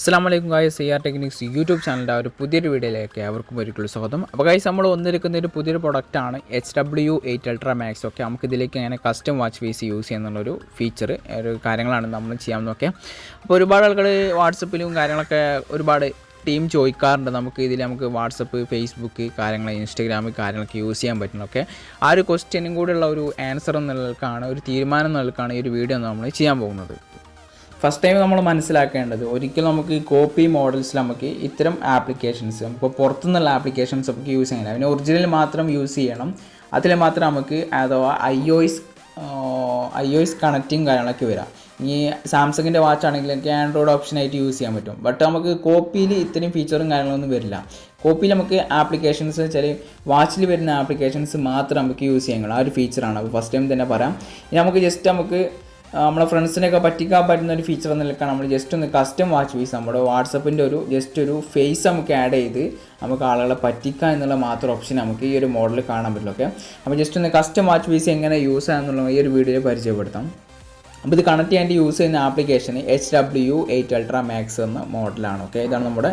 അസ്സലാമു guys, AR techniques YouTube ചാനലിൻ്റെ ഒരു പുതിയൊരു വീഡിയോയിലേക്ക് അവർക്കും ഒരിക്കലും സ്വാഗതം. അപ്പോൾ ഗായ്സ്, നമ്മൾ വന്നിരിക്കുന്ന ഒരു പുതിയൊരു പ്രൊഡക്റ്റാണ് HW8 അൾട്രാ മാക്സ്. ഓക്കെ, നമുക്കിതിലേക്ക് അങ്ങനെ കസ്റ്റം വാച്ച് ഫേസ് യൂസ് ചെയ്യുന്നുള്ളൊരു ഫീച്ചർ ഒരു കാര്യങ്ങളാണ് നമ്മൾ ചെയ്യാമെന്നൊക്കെ. അപ്പോൾ ഒരുപാട് ആളുകൾ വാട്സപ്പിലും കാര്യങ്ങളൊക്കെ ഒരുപാട് ടീം ചോദിക്കാറുണ്ട്. നമുക്ക് വാട്സപ്പ്, ഫേസ്ബുക്ക് കാര്യങ്ങൾ, ഇൻസ്റ്റഗ്രാം കാര്യങ്ങളൊക്കെ യൂസ് ചെയ്യാൻ പറ്റുന്നൊക്കെ. ആ ഒരു ക്വസ്റ്റ്യനും കൂടെയുള്ള ഒരു ആൻസർ എന്നുള്ളതാണ്, ഒരു തീരുമാനം എന്നുള്ളതാണ് ഈ ഒരു വീഡിയോ നമ്മൾ ചെയ്യാൻ പോകുന്നത്. ഫസ്റ്റ് ടൈം നമ്മൾ മനസ്സിലാക്കേണ്ടത്, ഒരിക്കലും നമുക്ക് കോപ്പി മോഡൽസിൽ നമുക്ക് ഇത്തരം ആപ്ലിക്കേഷൻസ് നമുക്ക് പുറത്തുനിന്നുള്ള ആപ്ലിക്കേഷൻസ് നമുക്ക് യൂസ് ചെയ്യാൻ, അതിന് ഒറിജിനൽ മാത്രം യൂസ് ചെയ്യണം. അതിൽ മാത്രം നമുക്ക് അഥവാ iOS കണക്റ്റിങ് കാര്യങ്ങളൊക്കെ വരാം. ഈ സാംസങ്ങിൻ്റെ വാച്ച് ആണെങ്കിൽ എനിക്ക് ആൻഡ്രോയിഡ് ഓപ്ഷനായിട്ട് യൂസ് ചെയ്യാൻ പറ്റും. ബട്ട് നമുക്ക് കോപ്പിയിൽ ഇത്രയും ഫീച്ചറും കാര്യങ്ങളൊന്നും വരില്ല. കോപ്പിയിൽ നമുക്ക് ആപ്ലിക്കേഷൻസ് വെച്ചാൽ വാച്ചിൽ വരുന്ന ആപ്ലിക്കേഷൻസ് മാത്രം നമുക്ക് യൂസ് ചെയ്യാൻ കഴിയും. ആ ഒരു ഫീച്ചറാണ്. അപ്പോൾ ഫസ്റ്റ് ടൈം തന്നെ പറയാം. ഇനി നമുക്ക് നമ്മളെ ഫ്രണ്ട്സിനെയൊക്കെ പറ്റിക്കാൻ പറ്റുന്ന ഒരു ഫീച്ചർ എന്നുള്ളതാണ് നമ്മൾ ജസ്റ്റ് ഒന്ന് കസ്റ്റം വാച്ച് ഫേസ്, നമ്മുടെ വാട്സപ്പിൻ്റെ ഒരു ഫേസ് നമുക്ക് ആഡ് ചെയ്ത് നമുക്ക് ആളുകളെ പറ്റിക്കുക എന്നുള്ള മാത്രം ഓപ്ഷൻ നമുക്ക് ഈ ഒരു മോഡൽ കാണാൻ പറ്റുള്ളൂ. ഓക്കെ, അപ്പോൾ ജസ്റ്റ് ഒന്ന് കസ്റ്റം വാച്ച് ഫേസ് എങ്ങനെ യൂസ് ചെയ്യാമെന്നുള്ള ഈ ഒരു വീഡിയോയിൽ പരിചയപ്പെടുത്താം. അപ്പോൾ ഇത് കണക്ട് ചെയ്യാൻ യൂസ് ചെയ്യുന്ന ആപ്ലിക്കേഷൻ HW8 അൾട്രാ മാക്സ് എന്ന മോഡലാണ്. ഓക്കെ, ഇതാണ് നമ്മുടെ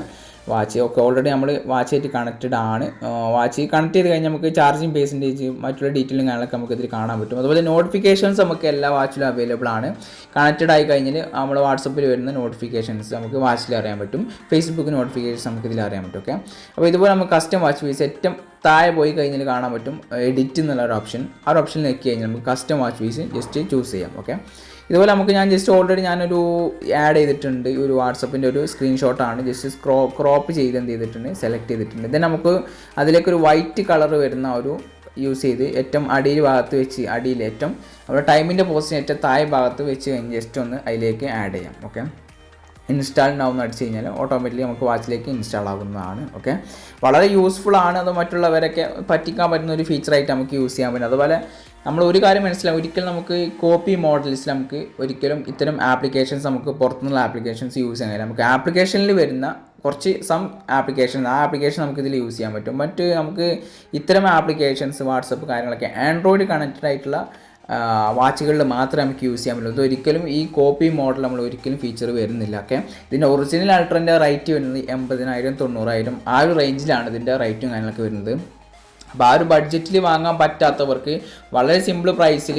വാച്ച്. ഒക്കെ ഓൾറെഡി നമ്മൾ വാച്ചായിട്ട് കണക്റ്റഡ് ആണ്. വാച്ച് കണക്ട് ചെയ്ത് കഴിഞ്ഞാൽ നമുക്ക് ചാർജിങ് പെർസെൻറ്റേജ് മറ്റുള്ള ഡീറ്റെയിലും കാര്യങ്ങളൊക്കെ നമുക്ക് ഇതിൽ കാണാൻ പറ്റും. അതുപോലെ നോട്ടിഫിക്കേഷൻസ് നമുക്ക് എല്ലാ വാച്ചിലും അവൈലബിൾ ആണ്. കണക്റ്റഡ് ആയി കഴിഞ്ഞാൽ നമ്മുടെ വാട്സപ്പിൽ വരുന്ന നോട്ടിഫിക്കേഷൻസ് നമുക്ക് വാച്ചിൽ അറിയാൻ പറ്റും. ഫേസ്ബുക്ക് നോട്ടിഫിക്കേഷൻസ് നമുക്ക് ഇതിൽ അറിയാൻ പറ്റും. ഓക്കെ, അപ്പോൾ ഇതുപോലെ നമുക്ക് കസ്റ്റം വാച്ച് ഫേസ് ഏറ്റവും താഴെ പോയി കഴിഞ്ഞാൽ കാണാൻ പറ്റും എഡിറ്റ് എന്നുള്ള ഒരു ഓപ്ഷൻ. ആ ഒരു ഓപ്ഷൻ നോക്കി കഴിഞ്ഞാൽ നമുക്ക് custom watch face just choose ചെയ്യാം. ഓക്കെ, ഇതുപോലെ ഞാൻ ഓൾറെഡി ഞാനൊരു ആഡ് ചെയ്തിട്ടുണ്ട്. ഒരു വാട്സപ്പിൻ്റെ ഒരു സ്ക്രീൻഷോട്ടാണ്. ജസ്റ്റ് ക്രോപ്പ് ചെയ്ത് എന്ത് ചെയ്തിട്ടുണ്ട്, സെലക്ട് ചെയ്തിട്ടുണ്ട്. ദെൻ നമുക്ക് അതിലേക്കൊരു വൈറ്റ് കളർ വരുന്ന ഒരു യൂസ് ചെയ്ത് ഏറ്റവും ഭാഗത്ത് വെച്ച് ഏറ്റവും നമ്മുടെ ടൈമിൻ്റെ പോസ്റ്റിന് ഏറ്റവും താഴെ ഭാഗത്ത് വെച്ച് കഴിഞ്ഞ് ജസ്റ്റ് ഒന്ന് അതിലേക്ക് ആഡ് ചെയ്യാം. ഓക്കെ, ഇൻസ്റ്റാൾ നൗ എന്ന് അടിച്ച് കഴിഞ്ഞാൽ ഓട്ടോമാറ്റിക്കലി നമുക്ക് വാച്ചിലേക്ക് ഇൻസ്റ്റാൾ ആകുന്നതാണ്. ഓക്കെ, വളരെ യൂസ്ഫുൾ ആണ്. അത് മറ്റുള്ളവരൊക്കെ പറ്റിക്കാൻ പറ്റുന്ന ഒരു ഫീച്ചറായിട്ട് നമുക്ക് യൂസ് ചെയ്യാൻ പറ്റും. അതുപോലെ നമ്മൾ ഒരു കാര്യം മനസ്സിലാവും, ഒരിക്കലും നമുക്ക് കോപ്പി മോഡൽസിൽ നമുക്ക് ഒരിക്കലും ഇത്തരം ആപ്ലിക്കേഷൻസ് നമുക്ക് പുറത്തുനിന്നുള്ള ആപ്ലിക്കേഷൻസ് യൂസ് ചെയ്യാൻ കഴിയില്ല. നമുക്ക് ആപ്ലിക്കേഷനിൽ വരുന്ന കുറച്ച് ആപ്ലിക്കേഷൻ നമുക്കിതിൽ യൂസ് ചെയ്യാൻ പറ്റും. നമുക്ക് ഇത്തരം ആപ്ലിക്കേഷൻസ് വാട്സപ്പ് കാര്യങ്ങളൊക്കെ ആൻഡ്രോയിഡ് കണക്റ്റഡ് ആയിട്ടുള്ള വാച്ചുകളിൽ മാത്രമേ നമുക്ക് യൂസ് ചെയ്യാൻ പറ്റുള്ളൂ. ഇതൊരിക്കലും ഈ കോപ്പി മോഡൽ നമ്മൾ ഒരിക്കലും ഫീച്ചർ വരുന്നില്ല. ഓക്കെ, ഇതിൻ്റെ ഒറിജിനൽ അൾട്രൻ്റെ റേറ്റ് വരുന്നത് 80,000 90,000 ആ ഒരു റേഞ്ചിലാണ് ഇതിൻ്റെ റേറ്റും കാര്യങ്ങളൊക്കെ വരുന്നത്. അപ്പോൾ ആ ഒരു ബഡ്ജറ്റിൽ വാങ്ങാൻ പറ്റാത്തവർക്ക് വളരെ സിമ്പിൾ പ്രൈസിൽ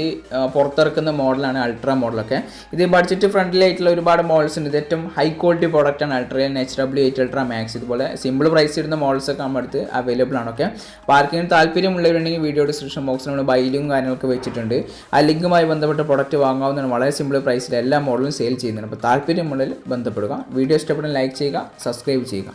പുറത്തിറക്കുന്ന മോഡലാണ് അൾട്രാ മോഡലൊക്കെ. ഇത് ബഡ്ജറ്റ് ഫ്രണ്ട്ലി ആയിട്ടുള്ള ഒരുപാട് മോഡൽസ് ഉണ്ട്. ഇത് ഏറ്റവും ഹൈ ക്വാളിറ്റി പ്രോഡക്റ്റാണ് അൾട്രയിൽ HW8 അൾട്രാ മാക്സ്. ഇതുപോലെ സിമ്പിൾ പ്രൈസ് ഇടുന്ന മോഡൽസൊക്കെ നമ്മുടെ അടുത്ത് അവൈലബിൾ ആണ്. ഓക്കെ, അപ്പോൾ ആർക്കെങ്കിലും താല്പര്യമുള്ളവരുണ്ടെങ്കിൽ വീഡിയോ ഡിസ്ക്രിപ്ഷൻ ബോക്സിൽ നമ്മൾ ബൈലും കാര്യങ്ങളൊക്കെ വെച്ചിട്ടുണ്ട്. ആ ലിങ്കുമായി ബന്ധപ്പെട്ട പ്രൊഡക്റ്റ് വാങ്ങാവുന്നതാണ്. വളരെ സിമ്പിൾ പ്രൈസിൽ എല്ലാ മോഡലും സെയിൽ ചെയ്യുന്നുണ്ട്. അപ്പോൾ താല്പര്യമുള്ളതിൽ ബന്ധപ്പെടുക. വീഡിയോ ഇഷ്ടപ്പെടുന്ന ലൈക്ക് ചെയ്യുക, സബ്സ്ക്രൈബ് ചെയ്യുക.